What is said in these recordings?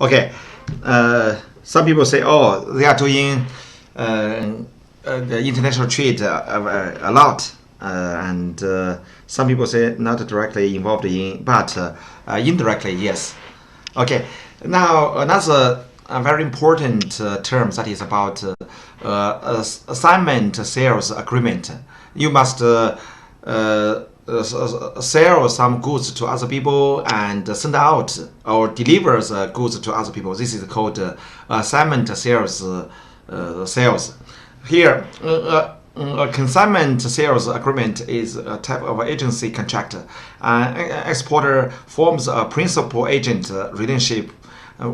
Okay. Some people say, oh, they are doing the international trade a lot. And some people say not directly involved in, but indirectly, yes. Okay. Now, another very important term that is about assignment sales agreement. You must sell some goods to other people and send out or deliver the goods to other people. This is called assignment sales. Here, a consignment sales agreement is a type of agency contract. An exporter forms a principal agent relationship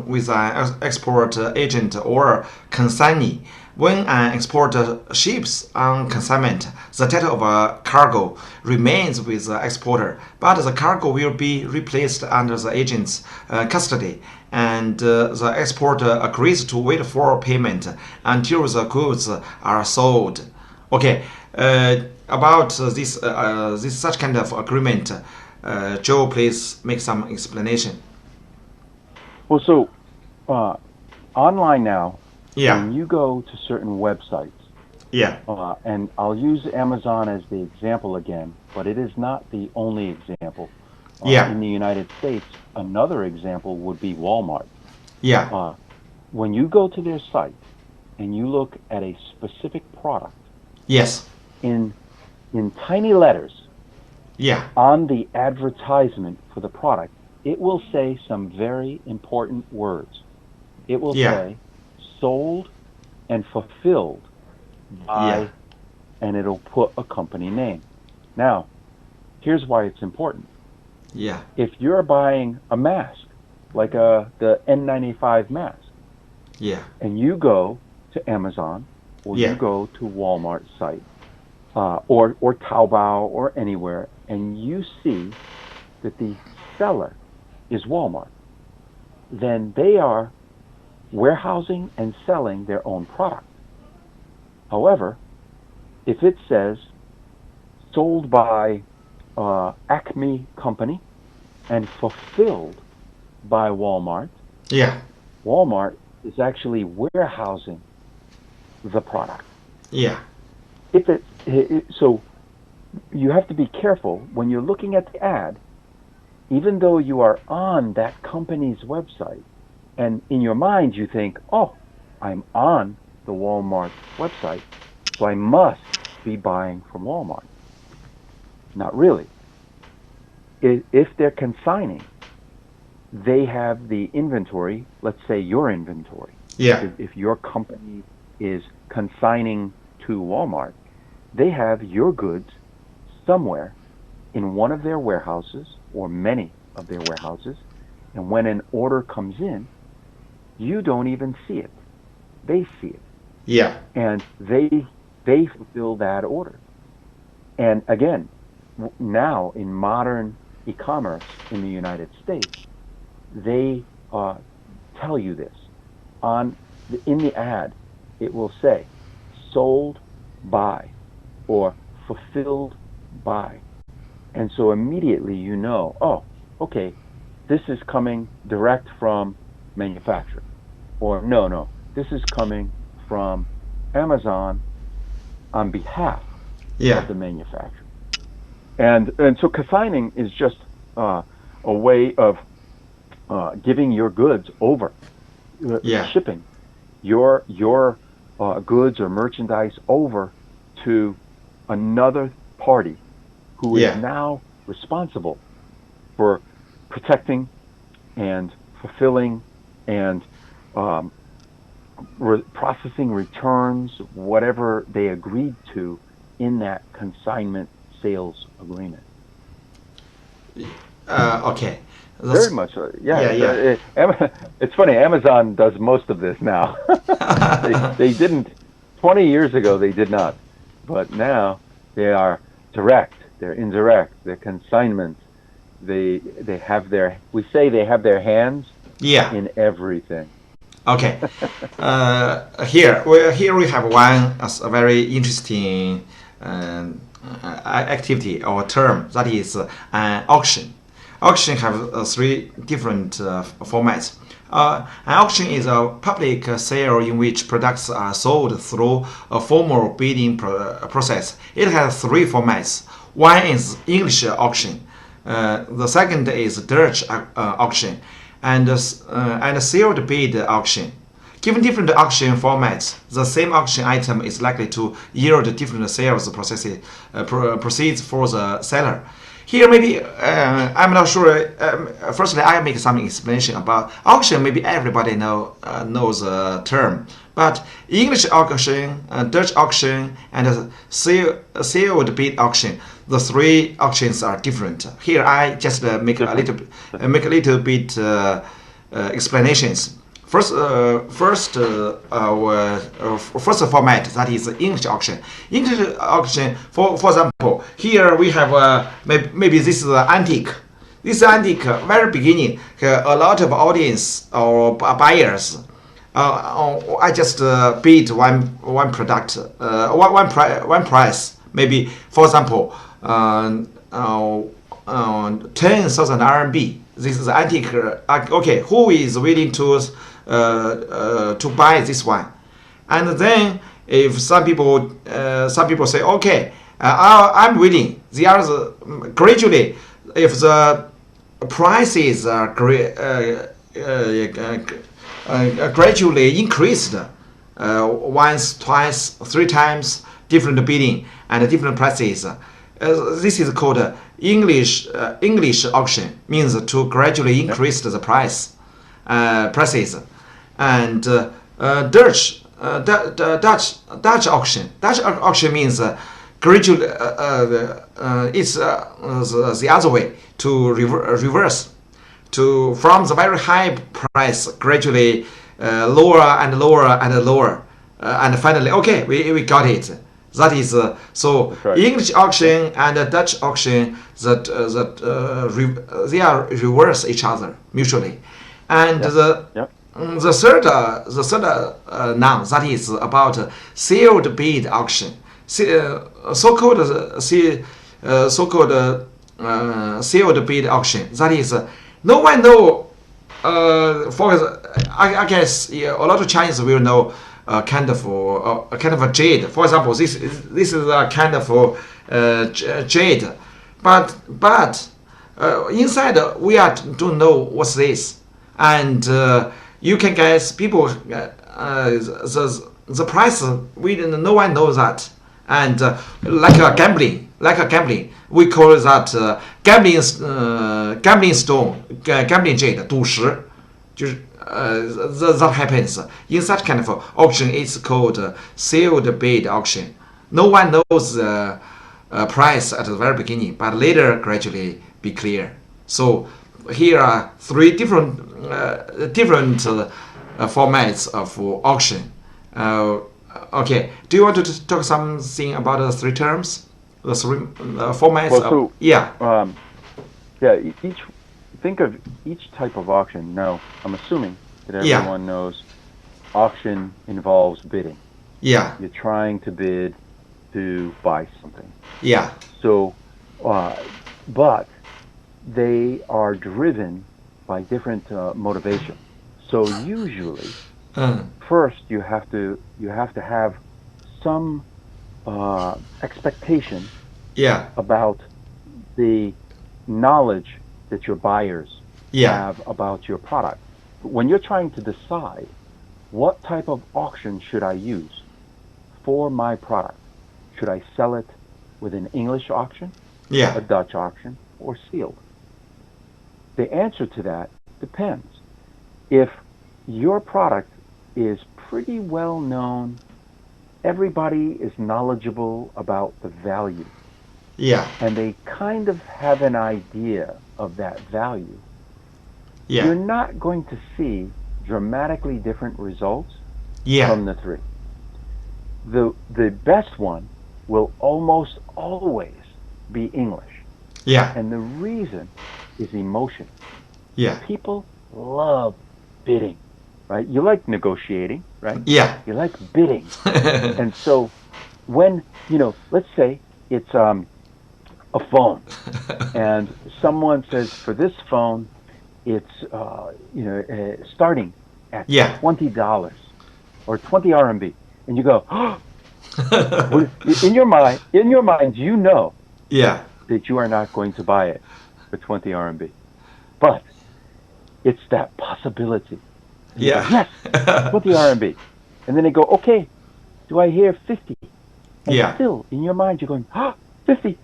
with an export agent or consignee. When an exporter ships on consignment, the title of a cargo remains with the exporter, but the cargo will be replaced under the agent's custody, and the exporter agrees to wait for payment until the goods are sold. Okay, about this such kind of agreement, Joe, please make some explanation. Well, so online now, Yeah. when you go to certain websites, Yeah. and I'll use Amazon as the example again, but it is not the only example. Yeah. In the United States, another example would be Walmart. Yeah. When you go to their site and you look at a specific product, Yes. in tiny letters Yeah. on the advertisement for the product, it will say some very important words. It will Yeah. say sold and fulfilled by, Yeah. and it'll put a company name. Now, here's why it's important. Yeah. If you're buying a mask, like the N95 mask, Yeah. and you go to Amazon or Yeah. you go to Walmart site, or Taobao or anywhere, and you see that the seller is Walmart, then they are warehousing and selling their own product. However, if it says sold by Acme Company and fulfilled by Walmart, Yeah. Walmart is actually warehousing the product. Yeah. So you have to be careful when you're looking at the ad, even though you are on that company's website, and in your mind you think, oh, I'm on the Walmart website, so I must be buying from Walmart. Not really. If they're consigning, they have the inventory, let's say your inventory. Yeah. If your company is consigning to Walmart, they have your goods somewhere in one of their warehouses or many of their warehouses, and when an order comes in, you don't even see it. They see it. Yeah. And they fulfill that order. And again, now in modern e-commerce in the United States, they tell you this. In the ad, it will say sold by or fulfilled by. And so immediately you know, oh, okay, this is coming direct from manufacturer. Or no, this is coming from Amazon on behalf of the manufacturer. And so consigning is just a way of giving your goods over, shipping your goods or merchandise over to another party who is now responsible for protecting and fulfilling and processing returns, whatever they agreed to in that consignment sales agreement. Okay. Very much so. Yeah. It's funny, Amazon does most of this now. They didn't, 20 years ago they did not. But now they are direct, they're indirect, they're consignment. They have we say they have their hands in everything. Okay. Here we have a very interesting activity or term, that is an auction. auction have three different formats. An auction is a public sale in which products are sold through a formal bidding process. It has three formats. One is English auction. The second is Dutch auction, and sealed bid auction. Given different auction formats, the same auction item is likely to yield different sales proceeds for the seller. Here, maybe I'm not sure. Firstly, I make some explanation about auction. Maybe everybody knows the term, but English auction, Dutch auction, and sealed bid auction. The three auctions are different. Here, I just make a little bit explanations. First format, that is English auction. English auction, for example, here we have maybe this is antique. This antique, very beginning, a lot of audience or buyers. I just bid one product, one price. Maybe, for example, 10,000 RMB. This is antique. Okay, who is willing to buy this one? And then if some people say, okay, I'm willing. The others gradually, if the prices are gradually increased, once, twice, three times, different bidding and different prices. This is called English auction. Means to gradually increase the prices. And Dutch auction. Dutch auction means gradually. It's the other way to reverse. From the very high price gradually lower and lower and lower, and finally, okay, we got it. That is so. Right. English auction and Dutch auction they are reverse each other mutually, and the third noun, that is about sealed bid auction, so-called sealed bid auction. That is no one know. I guess a lot of Chinese will know. Kind of a jade. For example, this is a kind of jade, but inside we don't know what's this, and you can guess people the price. No one knows that, and like a gambling, we call that gambling stone, gambling jade, 赌石，就是。That happens in such kind of auction. It's called sealed bid auction. No one knows the price at the very beginning, but later gradually be clear. So here are three different formats of auction. Okay, do you want to talk something about the three terms, the three formats? Well, think of each type of auction. Now, I'm assuming that everyone knows auction involves bidding. Yeah. You're trying to bid to buy something. Yeah. So, but they are driven by different motivation. So usually, first you have to have some expectation. Yeah. About the knowledge that your buyers have about your product. When you're trying to decide what type of auction should I use for my product, should I sell it with an English auction, a Dutch auction, or sealed? The answer to that depends. If your product is pretty well known, everybody is knowledgeable about the value. Yeah. And they kind of have an idea of that value. Yeah. You're not going to see dramatically different results from the three. The best one will almost always be English. Yeah. And the reason is emotion. Yeah. People love bidding, right? You like negotiating, right? Yeah. You like bidding. And so when, let's say it's a phone, and someone says for this phone, it's starting at $20 or 20 RMB, and you go, oh, in your mind, you know that you are not going to buy it for 20 RMB, but it's that possibility. Yeah. Go, yes, 20 RMB, and then they go, okay, do I hear 50? And still in your mind, you're going, 50.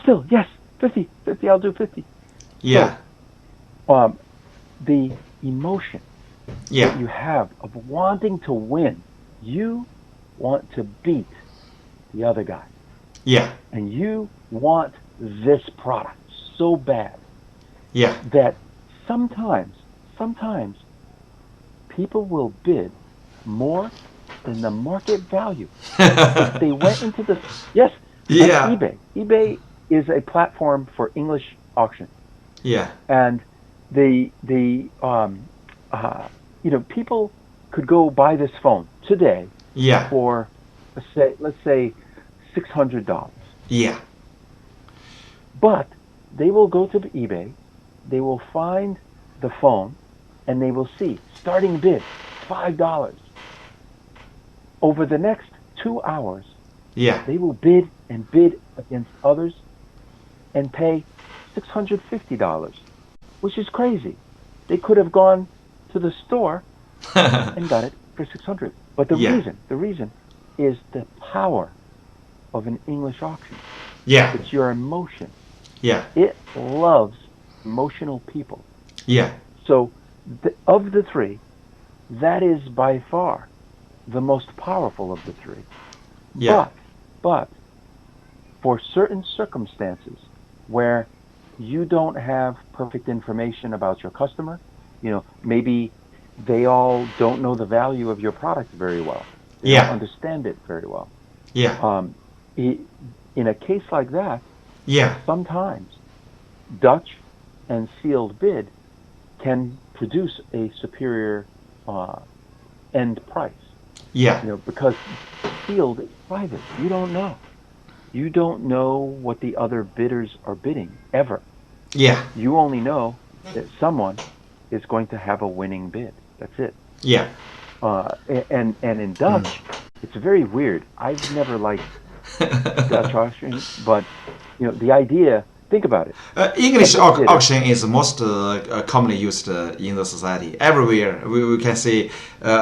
Still, yes, 50, I'll do 50. Yeah. So, the emotion that you have of wanting to win, you want to beat the other guy. Yeah. And you want this product so bad. Yeah. That sometimes people will bid more than the market value. If they went into the eBay. eBay is a platform for English auction. Yeah. And people could go buy this phone today for let's say $600. Yeah. But they will go to eBay, they will find the phone, and they will see starting bid $5. Over the next 2 hours, they will bid and bid against others and pay $650, which is crazy. They could have gone to the store and got it for $600. But the reason is the power of an English auction. Yeah. It's your emotion. Yeah. It loves emotional people. Yeah. So of the three, that is by far the most powerful of the three. Yeah. But for certain circumstances where you don't have perfect information about your customer, maybe they all don't know the value of your product very well. They don't understand it very well. Yeah. In a case like that, sometimes Dutch and sealed bid can produce a superior end price. Yeah. Because sealed is private. You don't know. You don't know what the other bidders are bidding ever. Yeah. You only know that someone is going to have a winning bid. That's it. Yeah. And in Dutch, it's very weird. I've never liked Dutch auction, but the idea. Think about it. English auction is most commonly used in the society. Everywhere we can see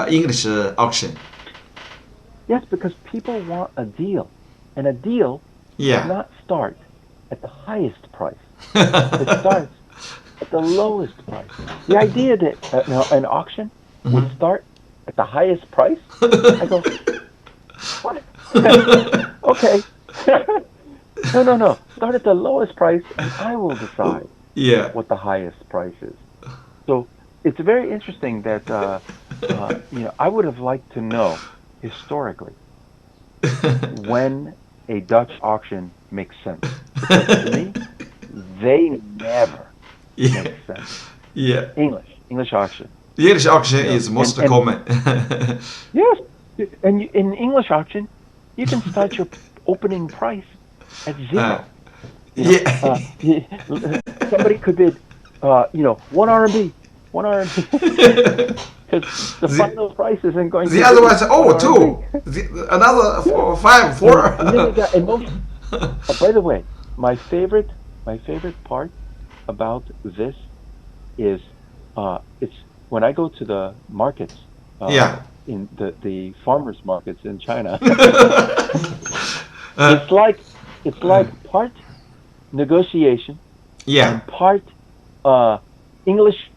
English auction. Yes, because people want a deal, and a deal does not start at the highest price. It starts at the lowest price. The idea that an auction would start at the highest price, I go, what? Okay. No. Start at the lowest price, and I will decide what the highest price is. So it's very interesting that I would have liked to know historically when a Dutch auction makes sense. Because to me, they never make sense. Yeah. English auction. The English auction is most common. Yes, and in English auction, you can start your opening price at zero. Somebody could bid, 1 RMB, 1 RMB. Because the final price isn't going to be. The other one's, 2. Another 5, 4. And then you got emotion. By the way, my favorite part about this is it's when I go to the markets. In the farmers markets in China. It's like part negotiation and part English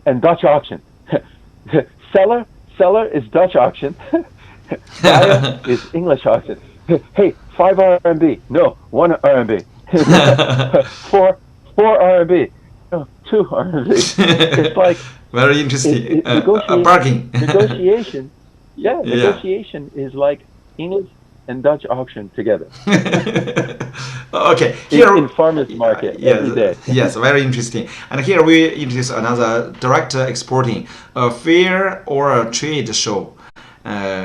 and Dutch auction. Seller is Dutch auction. Buyer is English auction. Hey, 5 RMB. No, 1 RMB. 4 RMB. No, 2 RMB. It's like very interesting. Bargain. Negotiation. Negotiation is like English and Dutch auction together. Okay, here in farmers market every day. Yes, very interesting. And here we introduce another direct exporting, a fair or a trade show.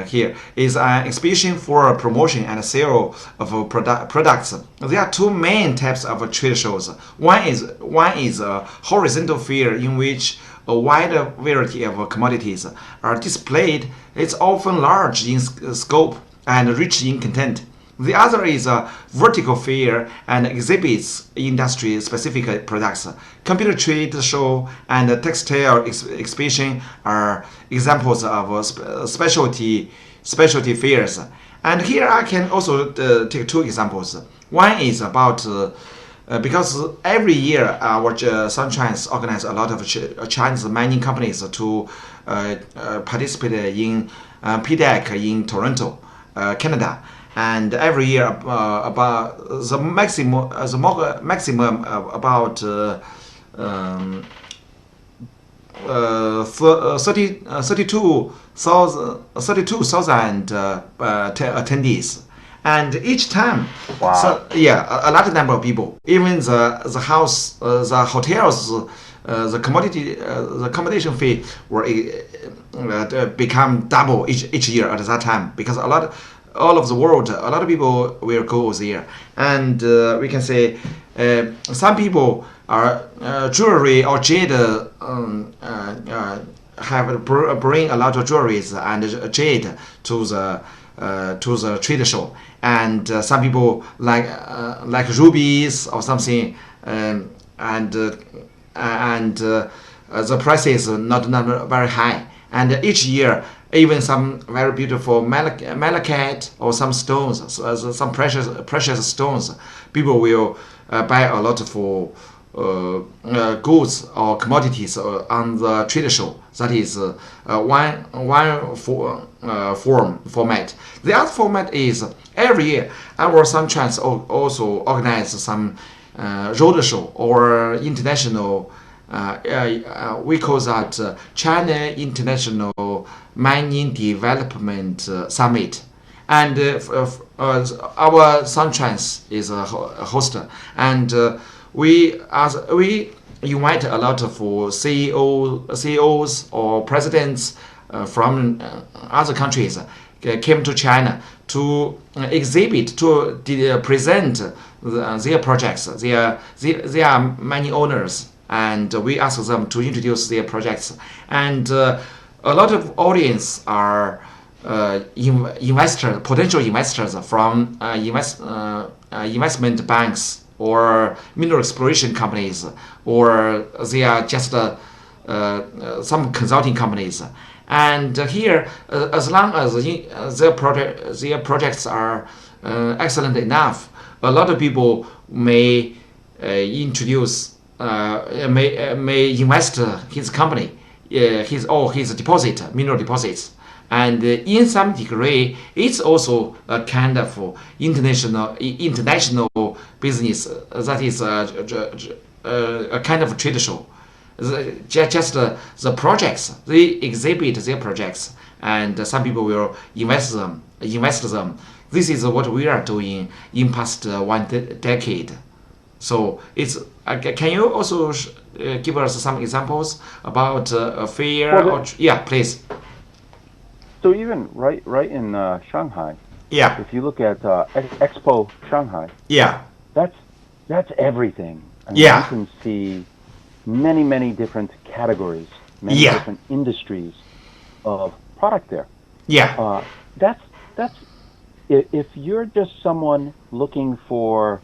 here is an exhibition for promotion and sale of products. There are two main types of trade shows. One is a horizontal fair in which a wide variety of commodities are displayed. It's often large in scope and rich in content. The other is a vertical fair and exhibits industry-specific products. Computer trade show and textile exhibition are examples of specialty fairs. And here I can also take two examples. One is about because every year our Suntrans organize a lot of Chinese mining companies to participate in PDAC in Toronto, Canada. And every year about the maximum about 32,000 attendees. And each time, wow. So yeah, a large number of people. Even the house, the hotels, the accommodation fee were become double each year at that time, because all of the world, a lot of people will go there. And we can say some people are jewelry or jade have bring a lot of jewelries and jade to the trade show. And some people like rubies or something, and the price is not very high. And each year, even some very beautiful malachite or some stones, some precious stones, people will buy a lot for goods or commodities on the trade show. That is one format. The other format is every year our Suntrans also organize some road show or international. We call that China International Mining Development Summit, and our Suntrans is a hoster, and we invite a lot of CEOs or presidents from other countries came to China to exhibit, to present their projects. They are mining owners, and we ask them to introduce their projects. And a lot of audience are potential investors from investment banks or mineral exploration companies, or they are just some consulting companies. And here, as long as their projects are excellent enough, a lot of people may introduce, may invest his company, his deposit, mineral deposits. And in some degree, it's also a kind of international business. That is a kind of trade show. Just the projects, they exhibit their projects, and some people will invest them. This is what we are doing in past one decade. So it's. Can you also give us some examples about a fair? Well, yeah, please. So even right in Shanghai, yeah. If you look at Expo Shanghai, yeah, that's everything. I mean, yeah, you can see many different categories, many yeah, different industries of product there. Yeah, that's if you're just someone looking for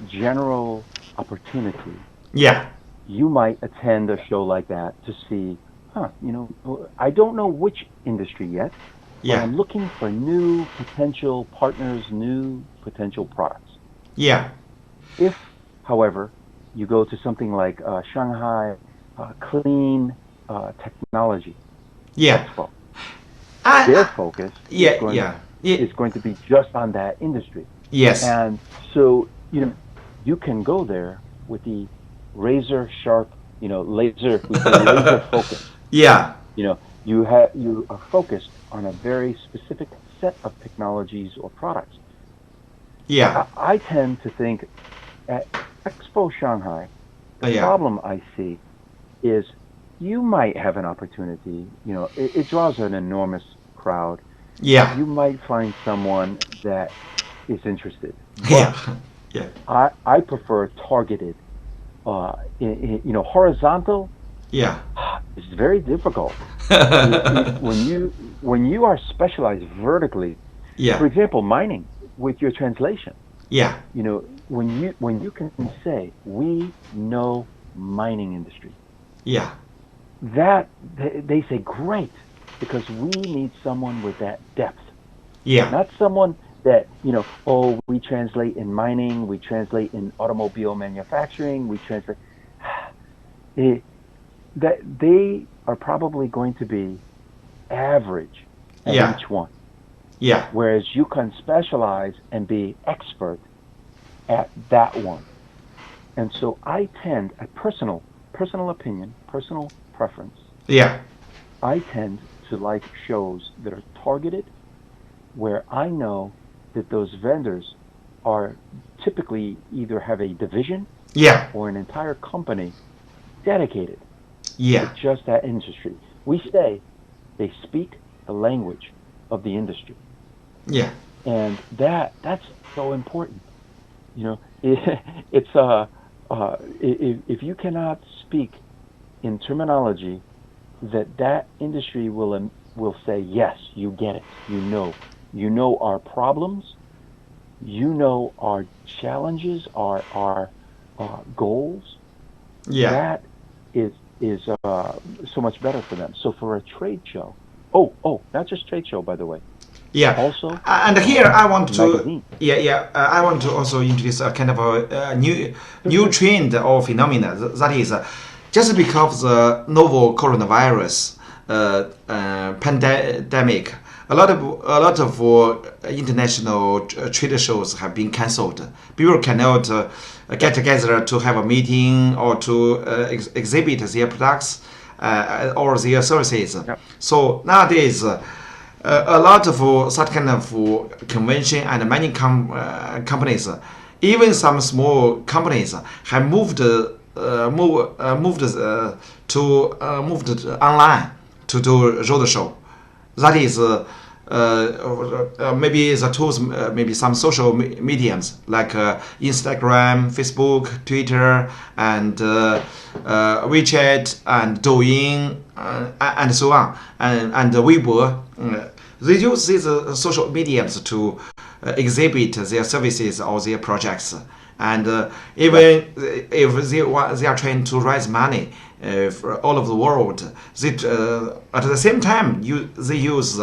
general opportunity, yeah, you might attend a show like that to see, I don't know which industry yet, but yeah, I'm looking for new potential partners, new potential products. yeah. If, however, you go to something like Shanghai Clean Technology Yeah. Expo, their focus is going to be just on that industry. Yes. And so, you can go there with the razor sharp, laser focus. Yeah. You are focused on a very specific set of technologies or products. Yeah. I tend to think at Expo Shanghai, the problem I see is you might have an opportunity. It draws an enormous crowd. Yeah. you might find someone that is interested. Yeah. But Yeah. I prefer targeted. Horizontal Yeah. is very difficult. When you are specialized vertically, for Yeah. example, mining with your translation, Yeah. when you can say we know mining industry, Yeah. that they say great because we need someone with that depth, Yeah. not someone that oh, we translate in mining, we translate in automobile manufacturing, we translate. Eh, that they are probably going to be average at Yeah. each one, Yeah. whereas you can specialize and be expert at that one. And so I tend, a personal opinion, personal preference, Yeah. I tend to like shows that are targeted, where I know that those vendors are typically either have a division Yeah. or an entire company dedicated to Yeah. just that industry. We say they speak the language of the industry, Yeah. and that's so important. You know, it's if you cannot speak in terminology that industry will say yes, you get it, you know our problems, you know our challenges, our goals. Yeah. That is so much better for them. So for a trade show, oh, not just trade show, by the way, Yeah, also and here I want to, magazine. I want to also introduce a kind of a Sure, new sure. trend or phenomena. That is, just because the novel coronavirus pandemic, a lot of international trade shows have been cancelled. People cannot get Yep, together to have a meeting or to exhibit their products or their services. yep. So nowadays, a lot of such kind of convention and many companies, even some small companies, have moved online to do road show. That is maybe the tools, maybe some social mediums like Instagram, Facebook, Twitter, and WeChat, and Douyin, and so on, and Weibo. They use these social mediums to exhibit their services or their projects. And Yep. even if they are trying to raise money for all of the world, at the same time they use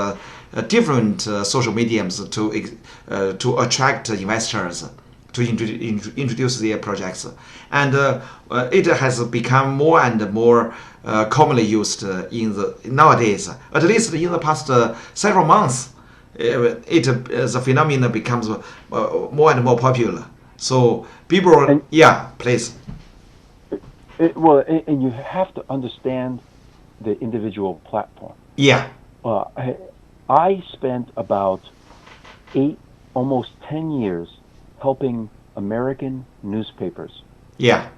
different social mediums to attract investors to introduce their projects, and it has become more and more commonly used in the nowadays. At least in the past several months, the phenomenon becomes more and more popular. So people, And yeah, please, well, and you have to understand the individual platform. yeah, Uh, I, I spent about 8, almost 10 years helping American newspapers yeah,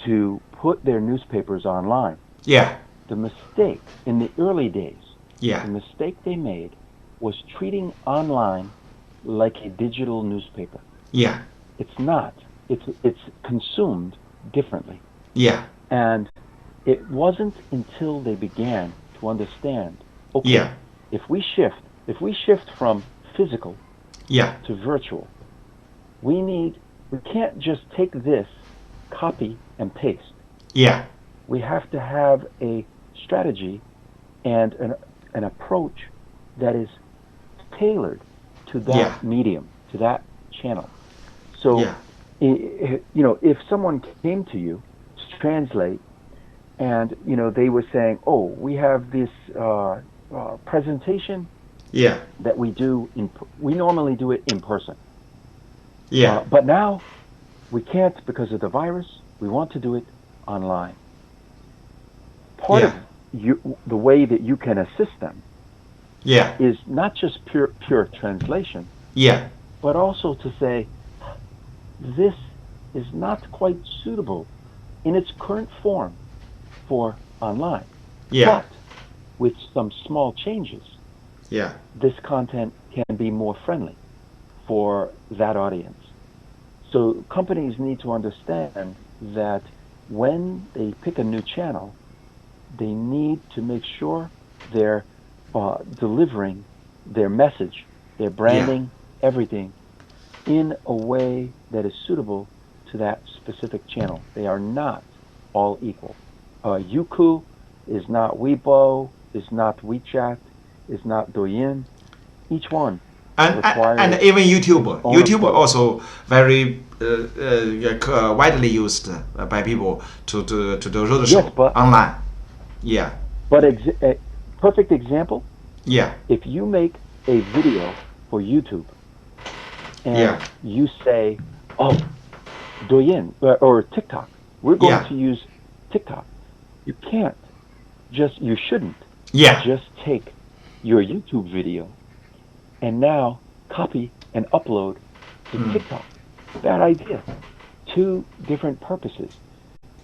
to put their newspapers online. yeah, The mistake in the early days, the yeah, mistake they made was treating online like a digital newspaper. yeah, It's not. It's consumed differently. yeah, And it wasn't until they began to understand, okay, yeah, if we shift from physical yeah, to virtual, we can't just take this, copy and paste. yeah, We have to have a strategy and an approach that is tailored to yeah, that medium, to that channel. So, yeah, if someone came to you to translate, and they were saying, "Oh, we have this presentation yeah, that we normally do it in person, yeah, but now we can't because of the virus. We want to do it online." Part of yeah, the way that you can assist them yeah, is not just pure translation, yeah, but also to say this is not quite suitable in its current form for online, yeah, but with some small changes, Yeah. this content can be more friendly for that audience. So companies need to understand that when they pick a new channel, they need to make sure they're delivering their message, their branding, everything in a way that is suitable to that specific channel. They are not all equal. Youku is not Weibo, is not WeChat, is not Douyin. Each one requires And even YouTube. its own YouTube approach. also very widely used by people to do roadshow Yes, but online. Yeah. a perfect example. Yeah. If you make a video for YouTube and Yeah. you say, "Oh, Douyin or TikTok, we're going Yeah. to use TikTok," you can't you shouldn't Yeah. just take your YouTube video and now copy and upload to TikTok. Bad idea. Two different purposes.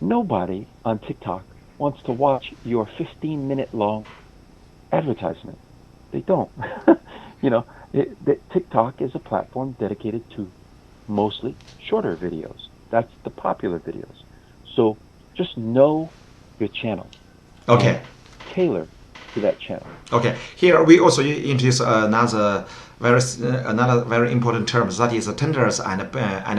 Nobody on TikTok wants to watch your 15-minute long advertisement. They don't. TikTok is a platform dedicated to mostly shorter videos. That's the popular videos. So just know your channel. Okay. And tailor to that channel. Okay. Here we also introduce another very important term, that is tenders and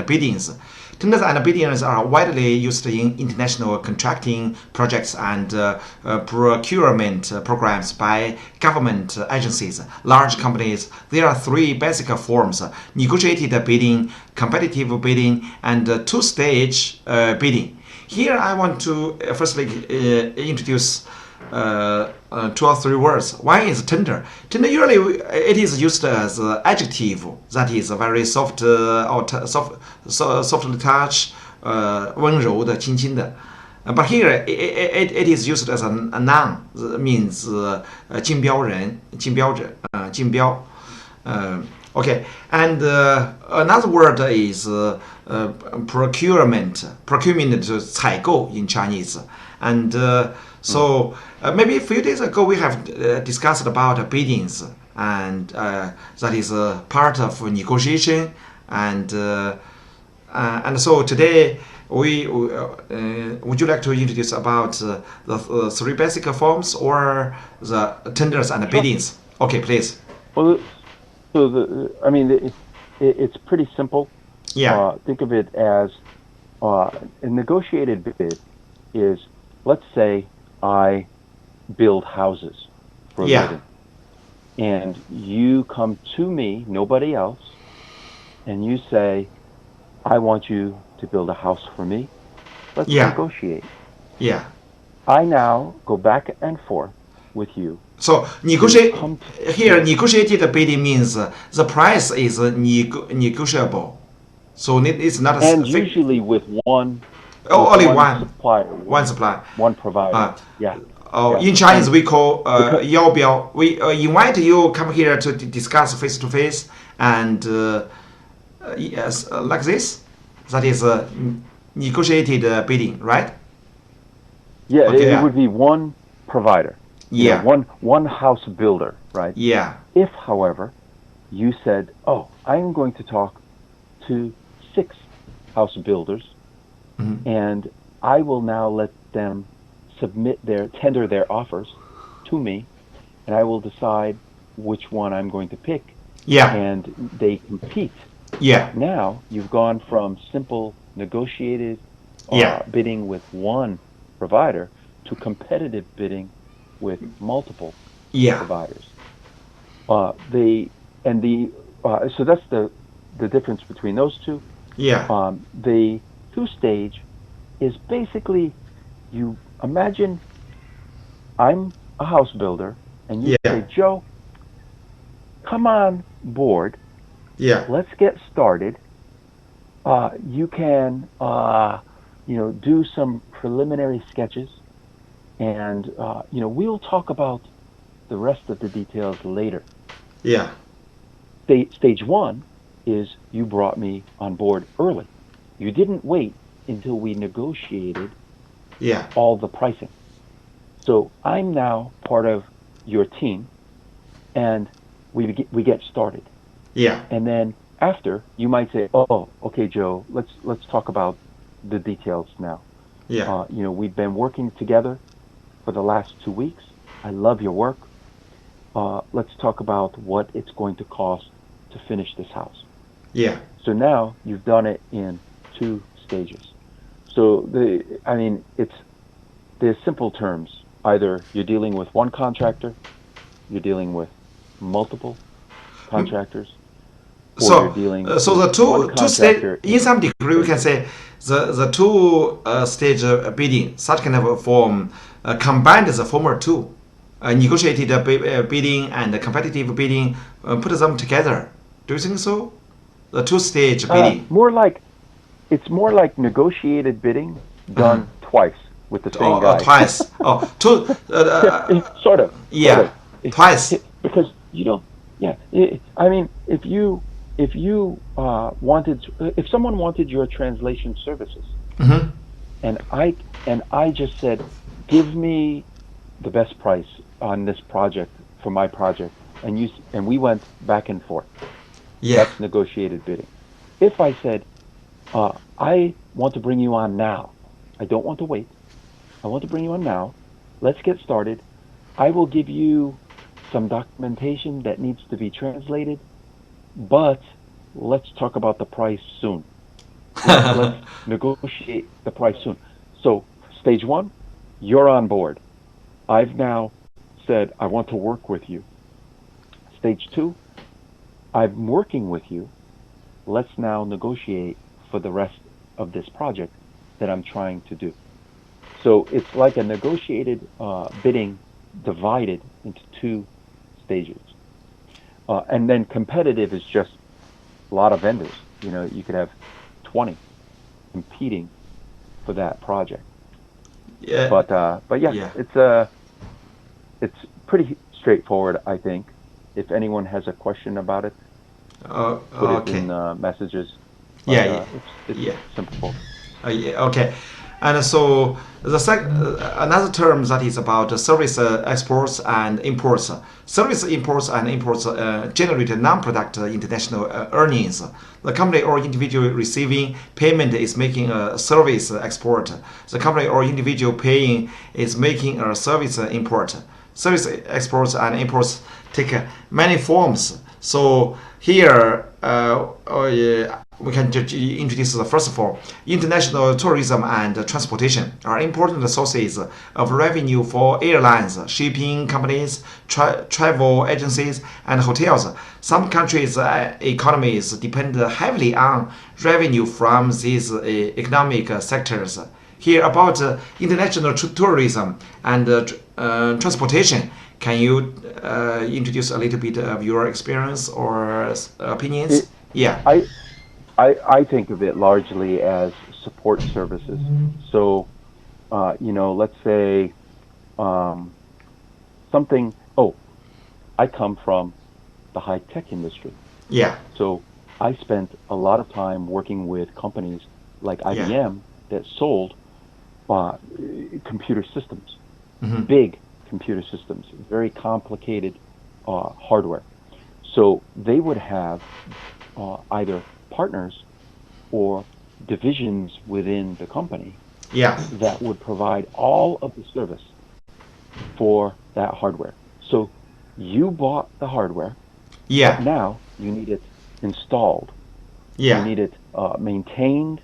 biddings. Tenders and biddings are widely used in international contracting projects and procurement programs by government agencies, large companies. There are three basic forms: negotiated bidding, competitive bidding, and two-stage bidding. Here I want to firstly introduce two or three words. One is tender. Tender usually it is used as adjective, that is very soft or softly touch, 温柔的、轻轻的。But here it is used as a noun, means 竞标人、竞标者、竞标。Okay, and another word is procurement. Procurement 就是采购 in Chinese, and so maybe a few days ago we have discussed about biddings, and that is part of negotiation, and so today would you like to introduce about the three basic forms or the tenders and biddings? Okay, please. Well, so it's pretty simple. Yeah. Think of it as a negotiated bid is, let's say I build houses for a living, and you come to me, nobody else, and you say, I want you to build a house for me. Let's negotiate. Yeah. I now go back and forth with you. So negotiated bidding means the price is negotiable. So it's not and usually with one. Only one supplier. One supplier. One provider. In Chinese we call 邀标. We invite you come here to discuss face to face, and yes, like this. That is negotiated bidding, right? Yeah, okay, it would be one provider. Yeah. One house builder, right? Yeah. If, however, you said, "Oh, I am going to talk to 6 house builders, and I will now let them tender their offers to me, and I will decide which one I'm going to pick." Yeah. And they compete. Yeah. Now you've gone from simple negotiated bidding with one provider to competitive bidding with multiple providers. So that's the difference between those two. Yeah. The two-stage is basically, you imagine I'm a house builder, and you say, Joe, come on board. Yeah. Let's get started. You can, do some preliminary sketches, and we'll talk about the rest of the details later. Yeah. Stage 1 is you brought me on board early. You didn't wait until we negotiated all the pricing. So I'm now part of your team, and we get started. Yeah. And then after, you might say, "Oh, okay, Joe, let's talk about the details now. Yeah. We've been working together for the last 2 weeks. I love your work. Let's talk about what it's going to cost to finish this house." Yeah. So now you've done it in 2 stages. So it's the simple terms. Either you're dealing with one contractor, you're dealing with multiple contractors, or So, you're dealing so with the two stage, contractor. in some degree, we can say the two stage bidding, such kind of a form, combined the former two, negotiated bidding and competitive bidding, put them together. Do you think so? The two stage bidding. It's more like negotiated bidding done twice with the same guy. Twice. Oh, two. Sort of. Yeah, Sort of. twice. Because you don't. Yeah. If you if someone wanted your translation services, Mm-hmm. and I just said, give me the best price on this project for my project, and we went back and forth. Yeah. That's negotiated bidding. If I said, I want to bring you on now, I don't want to wait. I want to bring you on now. Let's get started. I will give you some documentation that needs to be translated, but let's talk about the price soon. Let's negotiate the price soon. So, stage 1, you're on board. I've now said, I want to work with you. Stage 2, I'm working with you. Let's now negotiate for the rest of this project that I'm trying to do. So it's like a negotiated bidding divided into 2 stages. And then competitive is just a lot of vendors. You could have 20 competing for that project. Yeah. But yeah. It's pretty straightforward, I think. If anyone has a question about it, put it in messages. But, it's simple. Okay. And so another term that is about service exports and imports. Service imports and imports generate non-product international earnings. The company or individual receiving payment is making a service export. The company or individual paying is making a service import. Service exports and imports take many forms. So here we can introduce the first of all. International tourism and transportation are important sources of revenue for airlines, shipping companies, travel agencies, and hotels. Some countries' economies depend heavily on revenue from these economic sectors. Here about international tourism and transportation. Can you introduce a little bit of your experience or opinions? I think of it largely as support services. So, let's say something. Oh, I come from the high-tech industry. Yeah. So I spent a lot of time working with companies like IBM that sold computer systems, big computer systems, very complicated hardware. So they would have either partners or divisions within the company that would provide all of the service for that hardware. So you bought the hardware. Yeah. But now you need it installed. Yeah. You need it maintained.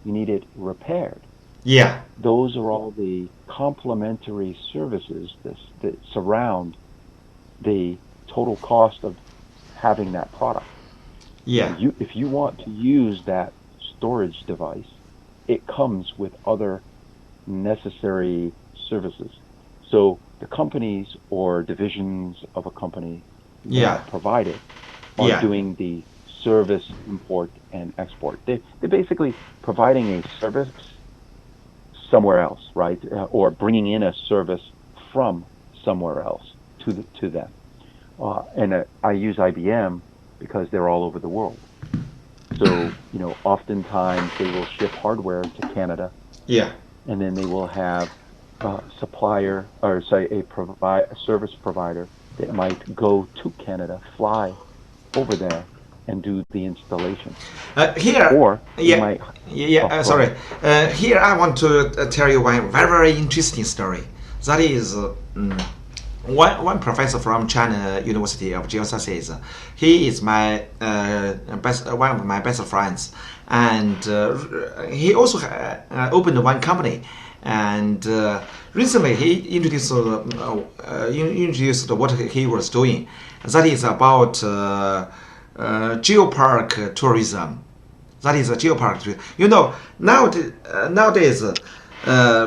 You need it repaired. Yeah. Those are all the complementary services that surround the total cost of having that product. Yeah. If you want to use that storage device, it comes with other necessary services. So the companies or divisions of a company that provide it are doing the service import and export. They're basically providing a service somewhere else, right? Or bringing in a service from somewhere else to them. And I use IBM because they're all over the world. So, oftentimes they will ship hardware to Canada. Yeah. And then they will have a supplier, or say a service provider that might go to Canada, fly over there, and do the installation. Here, Or you yeah, might. sorry. Here, I want to tell you one very, very interesting story. That is, one professor from China University of Geosciences. He is my one of my best friends, and he also opened one company. And recently, he introduced what he was doing. That is about geopark tourism. That is a geopark tourism. You know, nowadays,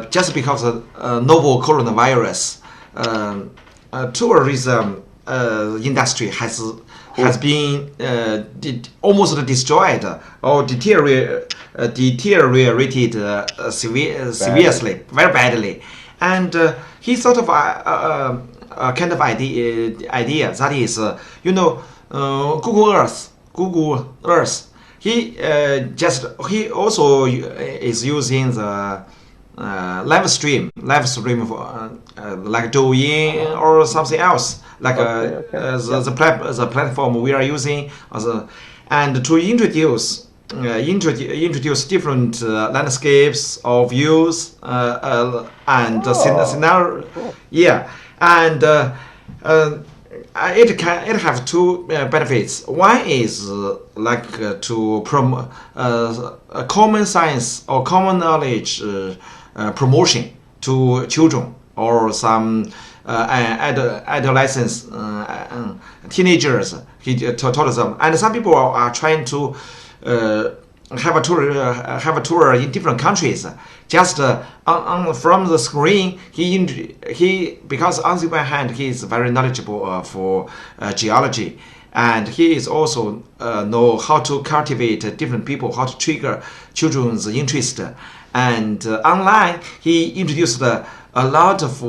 just because of novel coronavirus, tourism industry has been almost destroyed or deteriorated seriously, very badly. And he thought of a kind of idea that is, Google Earth. He also is using the live stream for, like Douyin or something else, like the platform we are using, and to introduce different landscapes or views and scenario. Cool. Yeah, and it have two benefits. One is to promote common science or common knowledge promotion to children or some adolescents, teenagers. He told them, and some people are trying to have a tour in different countries. Just from the screen, he because on the one hand he is very knowledgeable for geology, and he is also know how to cultivate different people, how to trigger children's interest. And online, he introduced a lot of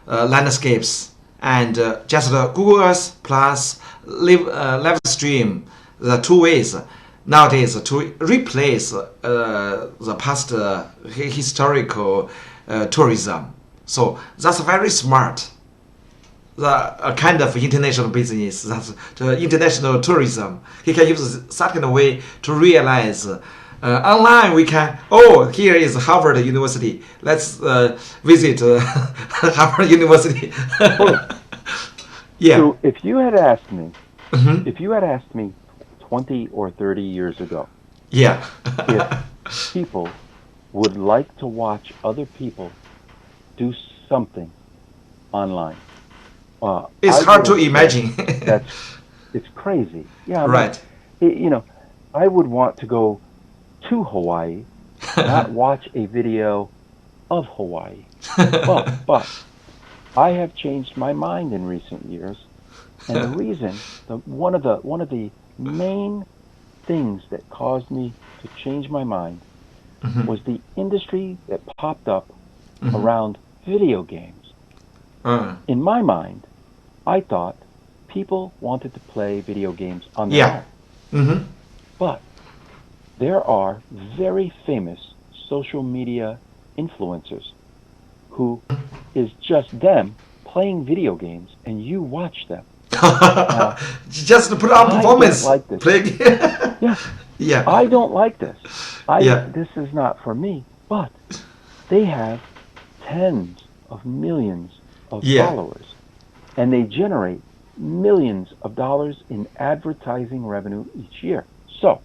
landscapes and just Google Earth plus live stream, the two ways nowadays to replace the past historical tourism. So that's very smart. The kind of international business, that's the international tourism. He can use that kind of way to realize online we can, here is Harvard University. Let's visit Harvard University. Yeah. So if you had asked me, 20 or 30 years ago, yeah, if people would like to watch other people do something online, it's hard to imagine. It's crazy. Yeah, right. I would want to go to Hawaii, not watch a video of Hawaii. But I have changed my mind in recent years, and the reason, one of the main things that caused me to change my mind was the industry that popped up around video games. In my mind, I thought people wanted to play video games on their own. But there are very famous social media influencers who is just them playing video games and you watch them. Just to put on performance. I don't like this. Yeah. I don't like this. This is not for me. But they have tens of millions of followers, and they generate millions of dollars in advertising revenue each year. So,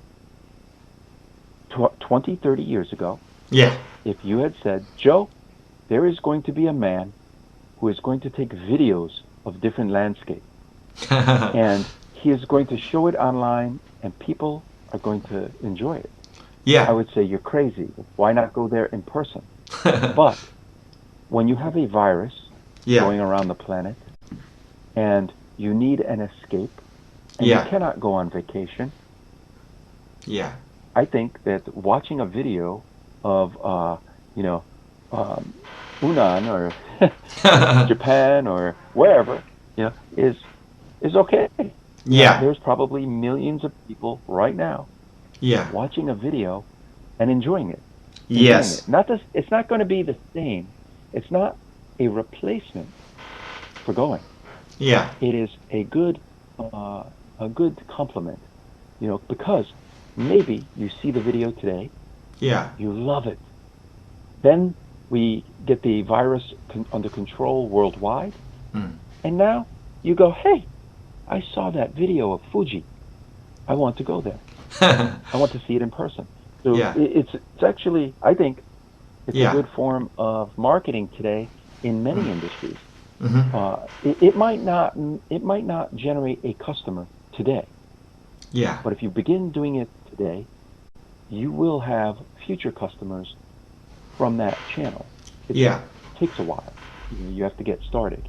20, 30 years ago, if you had said, Joe, there is going to be a man who is going to take videos of different landscapes, and he is going to show it online, and people are going to enjoy it. I would say, you're crazy. Why not go there in person? But when you have a virus going around the planet, and you need an escape, and you cannot go on vacation, I think that watching a video of, Hunan or Japan or wherever, is okay. There's probably millions of people right now watching a video and enjoying it. It's not going to be the same. It's not a replacement for going. Yeah. it is a good compliment, because maybe you see the video today, Yeah. you love it. Then we get the virus under control worldwide, Mm. and now you go, hey, I saw that video of Fuji. I want to go there. I want to see it in person. So Yeah. it's actually, I think, it's a Yeah. good form of marketing today in many industries. Mm-hmm. It might not generate a customer today, Yeah. but if you begin doing it today, you will have future customers from that channel. It Yeah. takes a while. You have to get started.